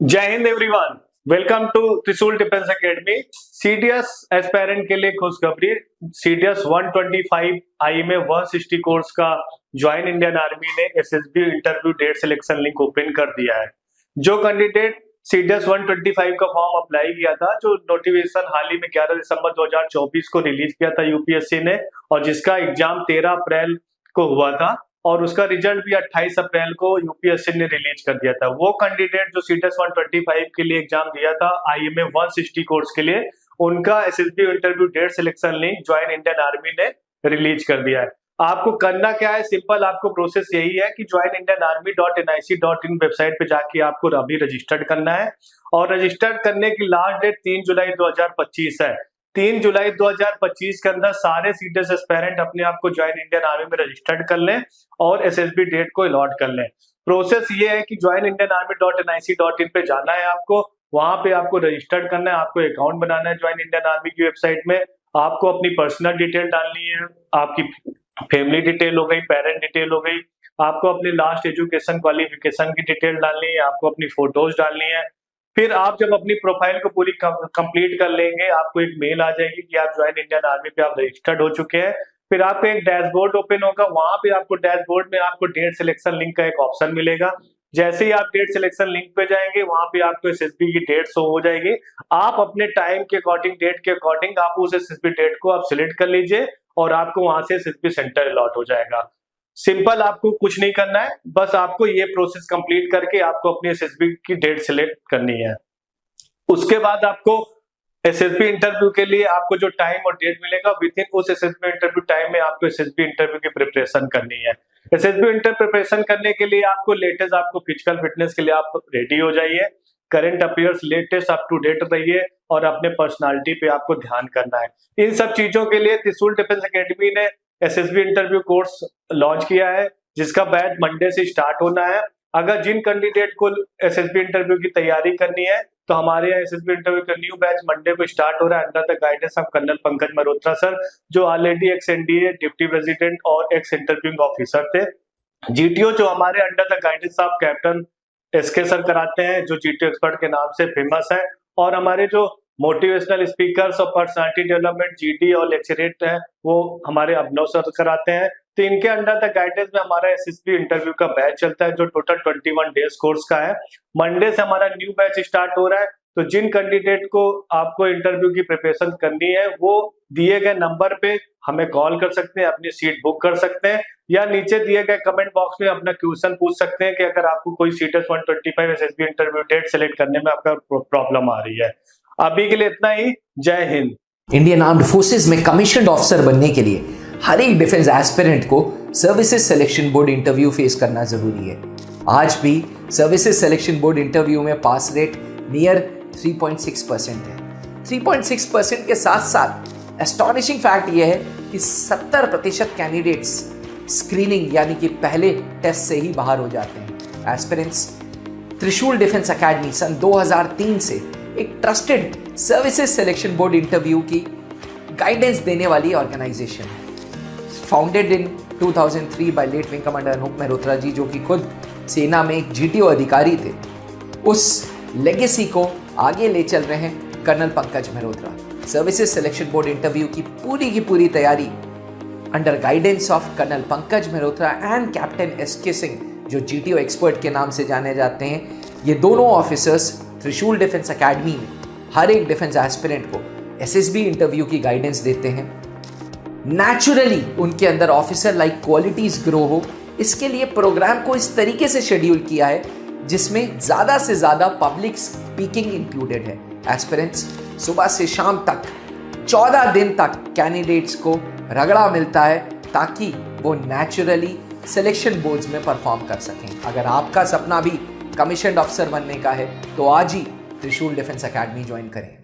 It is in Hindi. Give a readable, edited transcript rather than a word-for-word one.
जय Hind everyone. Welcome to Trishul defence academy. CDS aspirant के लिए खुशखबरी। सीडीएस 125 आईएमए 160 कोर्स का ज्वाइन इंडियन आर्मी ने SSB interview date selection link open कर दिया है। जो कैंडिडेट सीडीएस 125 का फॉर्म अप्लाई किया था, जो नोटिफिकेशन हाल ही में 11 दिसंबर 2024 को रिलीज किया था यूपीएससी ने, और जिसका एग्जाम 13 अप्रैल को हुआ था और उसका रिजल्ट भी 28 अप्रैल को यूपीएससी ने रिलीज कर दिया था। वो कैंडिडेट जो सीडीएस 125 के लिए एग्जाम दिया था आईएमए 160 कोर्स के लिए, उनका SSB interview date selection link join Indian army ने रिलीज कर दिया है। आपको करना क्या है, सिंपल आपको प्रोसेस यही है कि joinindianarmy.nic.in वेबसाइट पे जाके आपको अभी रजिस्टर्ड करना है, और रजिस्टर्ड करने की लास्ट डेट 3 जुलाई 2025 है। 3 जुलाई 2025 के अंदर सारे सीडीएस एस्पायरेंट अपने आप को ज्वाइन इंडियन आर्मी में रजिस्टर्ड कर लें और एसएसबी डेट को अलॉट कर लें। प्रोसेस ये है कि joinindianarmy.nic.in पे जाना है आपको, वहां पे आपको रजिस्टर्ड करना है, आपको अकाउंट बनाना है ज्वाइन इंडियन आर्मी की वेबसाइट में। आपको अपनी पर्सनल डिटेल डालनी है, आपकी फैमिली डिटेल हो गई, पेरेंट डिटेल हो गई, आपको अपनी लास्ट एजुकेशन क्वालिफिकेशन की डिटेल डालनी है, आपको अपनी फोटोज डालनी है। फिर आप जब अपनी प्रोफाइल को पूरी कंप्लीट कर लेंगे, आपको एक मेल आ जाएगी कि आप ज्वाइन इंडियन आर्मी पे आप रजिस्टर्ड हो चुके हैं। फिर आपको एक डैशबोर्ड ओपन होगा, वहां पे आपको डैशबोर्ड में आपको डेट सिलेक्शन लिंक का एक ऑप्शन मिलेगा। जैसे ही आप डेट सिलेक्शन लिंक पे जाएंगे, वहां पे आपको एसएसबी की डेट शो हो जाएगी। आप अपने टाइम के अकॉर्डिंग, डेट के अकॉर्डिंग आप उस एसएसबी डेट को आप सिलेक्ट कर लीजिए और आपको वहां से एसएसबी सेंटर अलॉट हो जाएगा। सिंपल, आपको कुछ नहीं करना है, बस आपको ये प्रोसेस कंप्लीट करके आपको अपनी एसएसबी की डेट सिलेक्ट करनी है। उसके बाद आपको एसएसबी इंटरव्यू के लिए आपको जो टाइम और डेट मिलेगा, विद इन उस एसएसबी इंटरव्यू टाइम में आपको एसएसबी इंटरव्यू की प्रिपरेशन करनी है। एसएसबी इंटर प्रिपरेशन करने के लिए आपको लेटेस्ट, आपको फिजिकल फिटनेस के लिए आप रेडी हो जाइए, current affairs latest up to date रहिए और अपने पर्सनालिटी पे आपको ध्यान करना है। इन सब चीजों के लिए त्रिशूल डिफेंस एकेडमी ने एसएसबी इंटरव्यू कोर्स लॉन्च किया है, जिसका बैच मंडे से स्टार्ट होना है। अगर जिन कैंडिडेट को एसएसबी इंटरव्यू की तैयारी करनी है, तो हमारे यहाँ एसएसबी इंटरव्यू का न्यू बैच मंडे को स्टार्ट हो रहा है under the guidance of colonel Pankaj Malhotra sir, जो already ex NDA deputy president और एक्स इंटरव्यूइंग ऑफिसर थे। जीटीओ जो हमारे under the guidance of captain SK sir कराते हैं, जो जीटीओ एक्सपर्ट के नाम से फेमस है। और हमारे जो मोटिवेशनल स्पीकर्स और पर्सनालिटी डेवलपमेंट जीडी और लेक्चरेट है, वो हमारे अभिनव सर कराते हैं। तो इनके अंडर द गाइडेंस में हमारा एसएसबी इंटरव्यू का बैच चलता है, जो टोटल 21 डेज कोर्स का है। मंडे से हमारा न्यू बैच स्टार्ट हो रहा है। तो जिन कैंडिडेट को आपको इंटरव्यू की प्रिपरेशन करनी है, वो दिए गए नंबर पे हमें कॉल कर सकते हैं, अपनी सीट बुक कर सकते हैं, या नीचे दिए गए कमेंट बॉक्स में अपना क्वेश्चन पूछ सकते हैं कि अगर आपको कोई CDS 125 SSB interview date select करने में आपका प्रॉब्लम आ रही है। अभी के लिए इतना ही। जय हिंद। इंडियन आर्म्ड फोर्सेज में कमीशन्ड ऑफिसर बनने के लिए हर एक डिफेंस एस्पिरेंट को services selection board interview face करना जरूरी है। आज भी सर्विसेज सिलेक्शन बोर्ड इंटरव्यू में पास रेट नियर 3.6% है। 3.6% के साथ साथ एस्टॉनिशिंग फैक्ट यह है कि 70% कैंडिडेट्स स्क्रीनिंग यानी कि पहले टेस्ट से ही बाहर हो जाते हैं। एस्पिरेंट्स त्रिशूल डिफेंस एकेडमी सन 2003 से एक trusted services selection board interview की गाइडेंस देने वाली ऑर्गेनाइजेशन है। Founded in 2003 by late wing commander Anoop Mehrotra ji, जो कि खुद सेना में एक जीटीओ अधिकारी थे। उस लेगेसी को आगे ले चल रहे हैं colonel Pankaj Mehrotra. Services selection board interview की पूरी तैयारी under guidance of colonel Pankaj Mehrotra and captain SK Singh, जो जीटीओ एक्सपर्ट के नाम से जाने जाते हैं। ये दोनों ऑफिसर्स त्रिशूल डिफेंस एकेडमी में हर एक डिफेंस एस्पिरेंट को एसएसबी इंटरव्यू की गाइडेंस देते हैं। नेचुरली उनके अंदर ऑफिसर लाइक क्वालिटीज ग्रो हो, इसके लिए प्रोग्राम को इस तरीके से शेड्यूल किया है जिसमें ज़्यादा से ज़्यादा पब्लिक स्पीकिंग इंक्लूडेड है। एस्पिरेंट्स सुबह से शाम तक 14 दिन तक कैंडिडेट्स को रगड़ा मिलता है, ताकि वो नेचुरली सिलेक्शन बोर्ड्स में परफॉर्म कर सकें। अगर आपका सपना भी कमीशन्ड ऑफिसर बनने का है, तो आज ही त्रिशूल डिफेंस एकेडमी ज्वाइन करें।